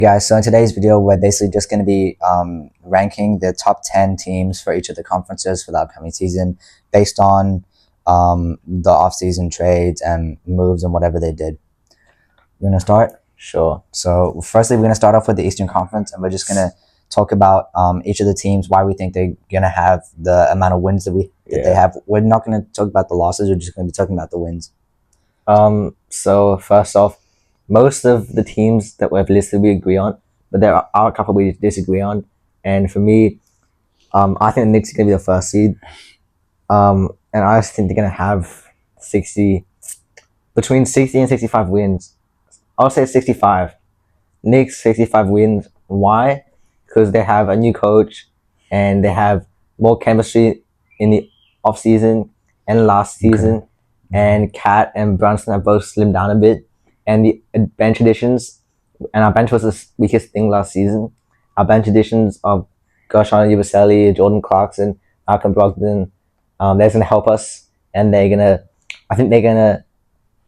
Guys, so in today's video, we're basically just going to be ranking the top 10 teams for each of the conferences for the upcoming season based on the off-season trades and moves and whatever they did. You want to start? Sure. So firstly, we're going to start off with the Eastern Conference, and we're just going to talk about each of the teams, why we think they're going to have the amount of wins that they have. We're not going to talk about the losses. We're just going to be talking about the wins. So first off, most of the teams that we've listed we agree on, but there are a couple we disagree on. And for me, I think the Knicks are going to be the first seed. And I just think they're going to have between 60 and 65 wins. I'll say 65. Knicks, 65 wins. Why? Because they have a new coach and they have more chemistry in the offseason and last season. Okay. And Cat and Brunson have both slimmed down a bit. And the bench additions, and our bench was the weakest thing last season. Our bench additions of Gershon Yabusele, Jordan Clarkson, Malcolm Brogdon, they're going to help us, and I think they're going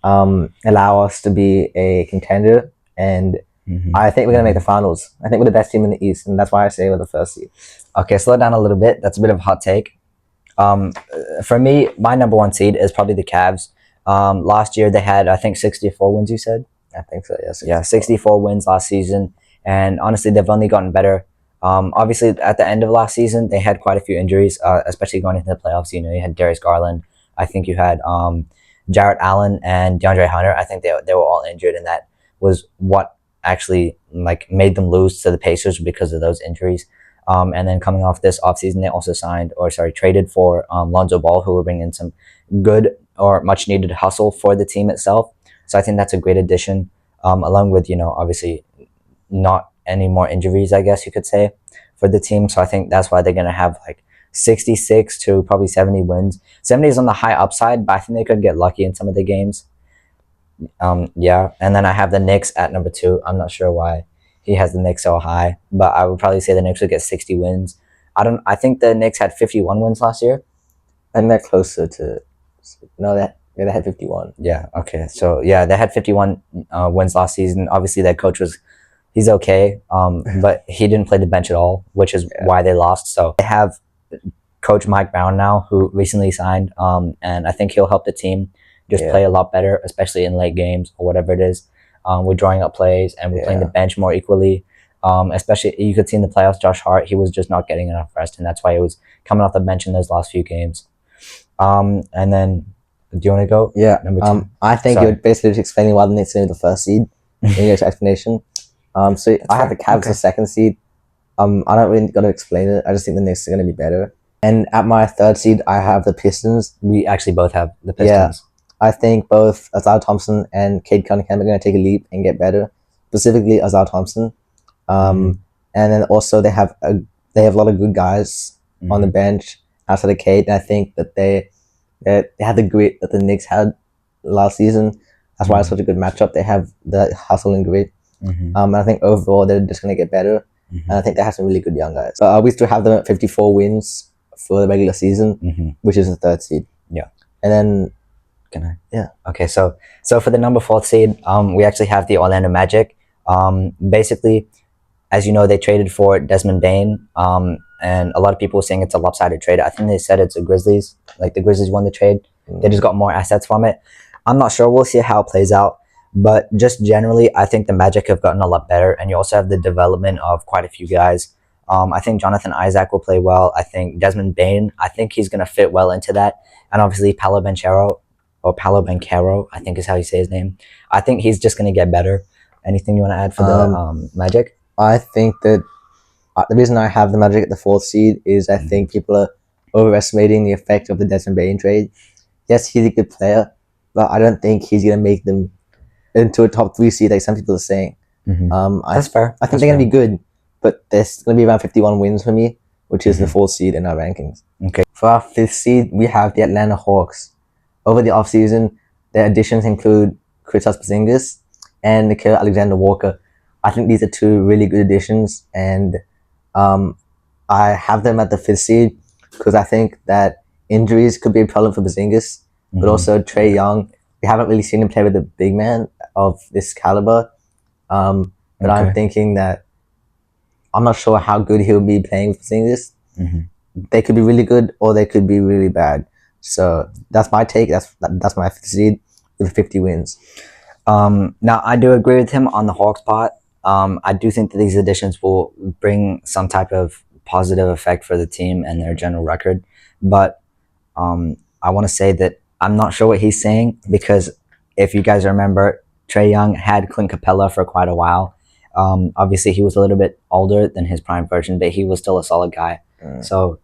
to allow us to be a contender, and I think we're going to make the finals. I think we're the best team in the East, and that's why I say we're the first seed. Okay, slow down a little bit. That's a bit of a hot take. For me, my number one seed is probably the Cavs. Last year they had, I think, 64 wins, you said? I think so, yes. Yeah, 64 wins last season. And honestly, they've only gotten better. Obviously, at the end of last season, they had quite a few injuries, especially going into the playoffs. You know, you had Darius Garland. I think you had Jarrett Allen and DeAndre Hunter. I think they were all injured, and that was what actually made them lose to the Pacers because of those injuries. And then coming off this offseason, they also traded for Lonzo Ball, who will bring in some good or much needed hustle for the team itself. So I think that's a great addition, along with, obviously not any more injuries, I guess you could say, for the team. So I think that's why they're going to have 66 to probably 70 wins. 70 is on the high upside, but I think they could get lucky in some of the games. Yeah. And then I have the Knicks at number 2. I'm not sure why he has the Knicks so high, but I would probably say the Knicks would get 60 wins. I think the Knicks had 51 wins last year. And they're closer to, no, they had 51. Yeah. Okay. So yeah, they had 51 wins last season. Obviously, their coach he's okay, but he didn't play the bench at all, which is why they lost. So they have Coach Mike Brown now, who recently signed, and I think he'll help the team just play a lot better, especially in late games or whatever it is. We're drawing up plays and we're playing the bench more equally. Especially you could see in the playoffs, Josh Hart, he was just not getting enough rest, and that's why he was coming off the bench in those last few games. And then, do you want to go? Yeah. Number 2. I think you're basically just explaining why the Knicks are the first seed in your explanation. So I have the Cavs the second seed. I don't really got to explain it. I just think the Knicks are going to be better. And at my third seed, I have the Pistons. We actually both have the Pistons. Yeah. I think both Isaiah Thompson and Cade Cunningham are going to take a leap and get better. Specifically, Isaiah Thompson. And then also they have a lot of good guys on the bench outside of Cade. And I think that they have the grit that the Knicks had last season. That's why it's such a good matchup. They have the hustle and grit. And I think overall they're just going to get better. And I think they have some really good young guys. So we still have them at 54 wins for the regular season, which is the third seed. Yeah. And then, can I? Yeah. Okay, so for the number 4 seed, we actually have the Orlando Magic. Basically, as you know, they traded for Desmond Bane. And a lot of people were saying it's a lopsided trade. I think they said it's the Grizzlies. The Grizzlies won the trade. They just got more assets from it. I'm not sure. We'll see how it plays out. But just generally, I think the Magic have gotten a lot better. And you also have the development of quite a few guys. I think Jonathan Isaac will play well. I think Desmond Bane, I think he's going to fit well into that. And obviously Paolo Banchero, I think is how you say his name. I think he's just going to get better. Anything you want to add for the Magic? I think that the reason I have the Magic at the 4th seed is I think people are overestimating the effect of the Desmond Bane trade. Yes, he's a good player, but I don't think he's going to make them into a top 3 seed like some people are saying. That's fair. I think they're going to be good, but there's going to be around 51 wins for me, which is the 4th seed in our rankings. Okay. For our 5th seed, we have the Atlanta Hawks. Over the offseason, their additions include Kristaps Porzingis and Nickeil Alexander-Walker. I think these are 2 really good additions, and I have them at the 5th seed because I think that injuries could be a problem for Porzingis, but also Trae Young. We haven't really seen him play with a big man of this caliber. And but I'm Okay. thinking that I'm not sure how good he'll be playing for Singers. Mhm. They could be really good or they could be really bad. So that's my take. That's my fifth seed with 50 wins. Now, I do agree with him on the Hawks part. I do think that these additions will bring some type of positive effect for the team and their general record. But I want to say that I'm not sure what he's saying because if you guys remember, Trae Young had Clint Capella for quite a while. Obviously, he was a little bit older than his prime version, but he was still a solid guy. So,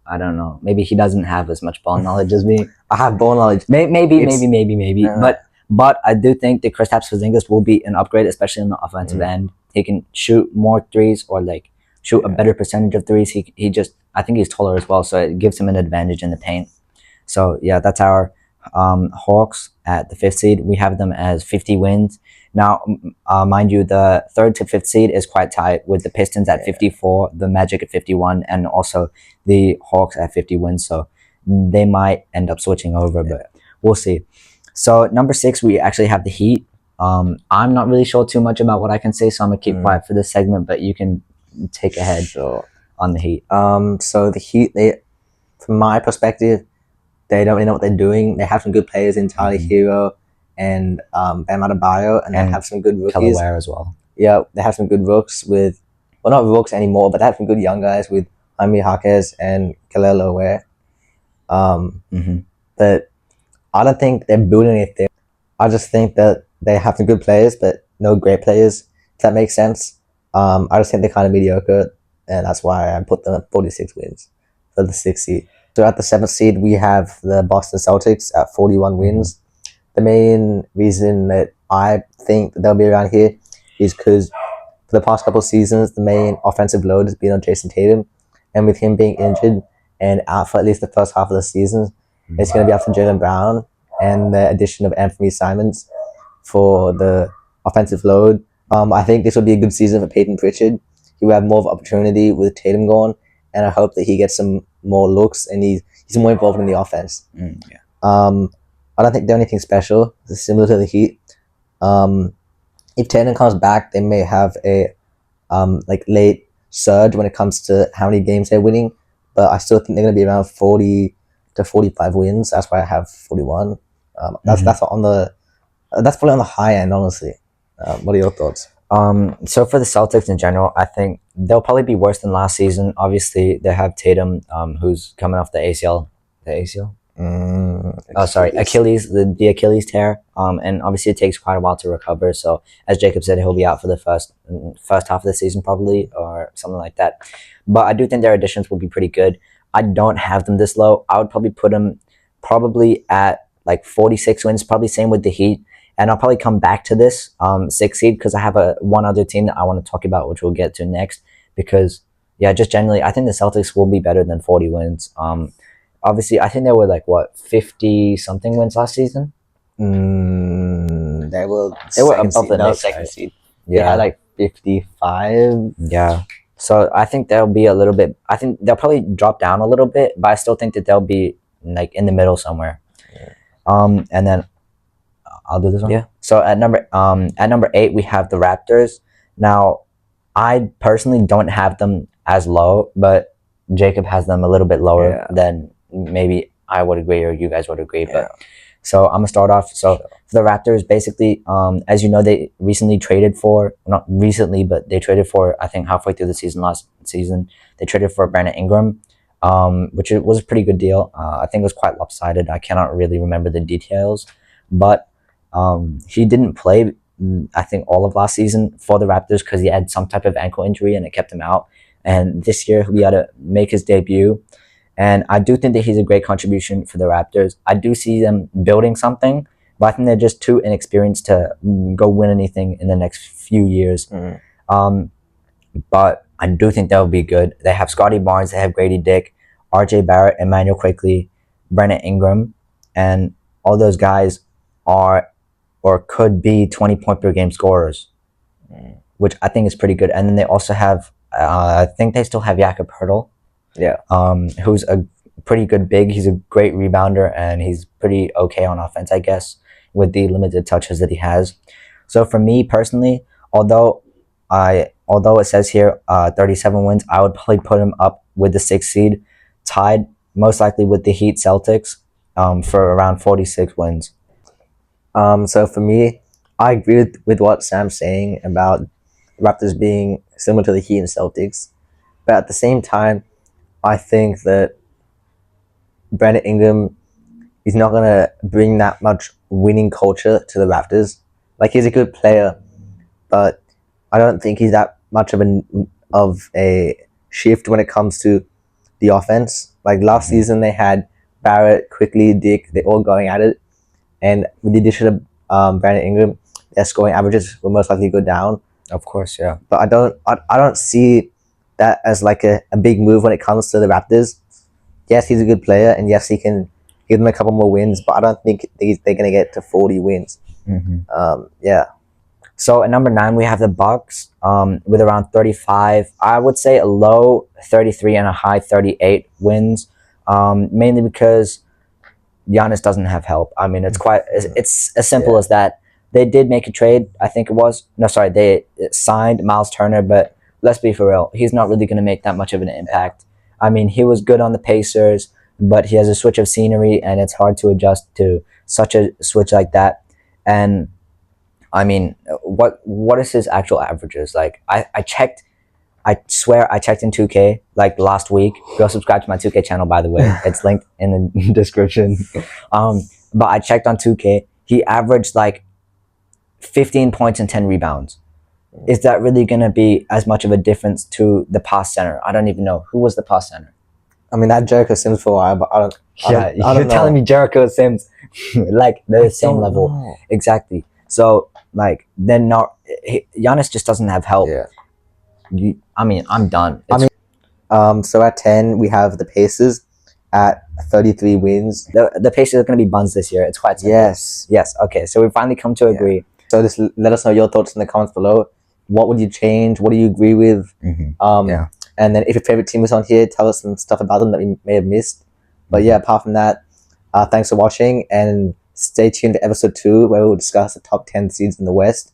I don't know. Maybe he doesn't have as much ball knowledge as me. I have ball knowledge. Maybe. Yeah. But I do think that Kristaps Porzingis will be an upgrade, especially in the offensive end. He can shoot more threes or like shoot a better percentage of threes. He just I think he's taller as well, so it gives him an advantage in the paint. So yeah, that's our Hawks at the fifth seed. We have them as 50 wins. Now, mind you, the third to fifth seed is quite tight with the Pistons at 54, the Magic at 51, and also the Hawks at 50 wins. So they might end up switching over, but we'll see. So number 6, we actually have the Heat. I'm not really sure too much about what I can say, so I'm gonna keep quiet for this segment. But you can take ahead Sure. on the Heat. So the Heat, from my perspective, they don't really know what they're doing. They have some good players in Tyler Hero and Bam Adebayo, and they And have some good rookies. Delaware as well. Yeah, they have some good rooks with, well, not rooks anymore, but they have some good young guys with Jaime Jaquez and Kelelo Ware. But I don't think they're building anything. I just think that they have some good players, but no great players, if that makes sense. I just think they're kind of mediocre, and that's why I put them at 46 wins for the 6th seed. So at the 7th seed, we have the Boston Celtics at 41 wins. The main reason that I think that they'll be around here is because for the past couple of seasons, the main offensive load has been on Jason Tatum. And with him being injured and out for at least the first half of the season, it's going to be up to Jaylen Brown and the addition of Anthony Simons for the offensive load. I think this will be a good season for Peyton Pritchard. He will have more of an opportunity with Tatum gone, and I hope that he gets some more looks and he's more involved in the offense. I don't think they're anything special. It's similar to the Heat. If Tatum comes back, they may have a late surge when it comes to how many games they're winning, but I still think they're going to be around 40 to 45 wins. That's why I have 41. That's probably on the high end, honestly. What are your thoughts? So for the Celtics in general, I think they'll probably be worse than last season. Obviously, they have Tatum, who's coming off the ACL. The ACL? Achilles, the Achilles tear. And obviously it takes quite a while to recover. So as Jacob said, he'll be out for the first half of the season probably, or something like that. But I do think their additions will be pretty good. I don't have them this low. I would probably put them at like 46 wins, probably same with the Heat. And I'll probably come back to this 6th seed because I have one other team that I want to talk about, which we'll get to next. Because just generally, I think the Celtics will be better than 40 wins. Obviously, I think they were 50 something wins last season. They were above the Knicks, second right? seed. Yeah, They had 55. Yeah. So I think they'll be a little bit. I think they'll probably drop down a little bit, but I still think that they'll be in the middle somewhere. And then I'll do this one. Yeah. So at number 8 we have the Raptors. Now, I personally don't have them as low, but Jacob has them a little bit lower than maybe I would agree or you guys would agree. But so I'm gonna start off. So for the Raptors, basically, as you know, they recently traded for, not recently, but they traded for, I think halfway through the season last season, they traded for Brandon Ingram, which was a pretty good deal. I think it was quite lopsided. I cannot really remember the details, but he didn't play, I think, all of last season for the Raptors because he had some type of ankle injury and it kept him out. And this year he had to make his debut. And I do think that he's a great contribution for the Raptors. I do see them building something, but I think they're just too inexperienced to go win anything in the next few years. But I do think they'll be good. They have Scotty Barnes, they have Grady Dick, RJ Barrett, Emmanuel Quickley, Brandon Ingram, and all those guys are or could be 20-point per game scorers, which I think is pretty good. And then they also have, I think they still have Jakob Poeltl, who's a pretty good big. He's a great rebounder and he's pretty okay on offense, I guess, with the limited touches that he has. So for me personally, although although it says here 37 wins, I would probably put him up with the 6th seed, tied most likely with the Heat Celtics for around 46 wins. So for me, I agree with what Sam's saying about Raptors being similar to the Heat and Celtics, but at the same time, I think that Brandon Ingram is not gonna bring that much winning culture to the Raptors. Like, he's a good player, but I don't think he's that much of a shift when it comes to the offense. Like last season, they had Barrett, Quickly, Dick, they all going at it, and with the addition of Brandon Ingram, their scoring averages will most likely go down. Of course, yeah. But I don't see that as like a big move when it comes to the Raptors. Yes, he's a good player, and yes, he can give them a couple more wins, but I don't think they're gonna get to 40 wins. Yeah. So at number 9, we have the Bucks with around 35. I would say a low 33 and a high 38 wins, mainly because Giannis doesn't have help. I mean, it's as simple as that. They did make a trade, I think it was. No, sorry, they signed Miles Turner, but let's be for real, he's not really going to make that much of an impact. I mean, he was good on the Pacers, but he has a switch of scenery, and it's hard to adjust to such a switch like that. And I mean, what is his actual averages? Like, I checked, I swear I checked in 2K like last week. Go subscribe to my 2K channel, by the way. It's linked in the description. But I checked on 2K. He averaged like 15 points and 10 rebounds. Is that really going to be as much of a difference to the pass center? I don't even know. Who was the pass center? I mean, that Jericho Sims for a while, but I don't You're know. telling me Jericho Sims, like they're the same level. know. Exactly. So, like, they're not. Giannis just doesn't have help. Yeah. I mean, I'm done. So at 10, we have the Pacers at 33 wins. The Pacers are going to be buns this year. It's quite simple. Yes. Okay. So we finally come to agree. So just let us know your thoughts in the comments below. What would you change? What do you agree with? Yeah. And then if your favorite team is on here, tell us some stuff about them that we may have missed. But yeah, apart from that, thanks for watching, and stay tuned for episode 2 where we'll discuss the top 10 seeds in the West.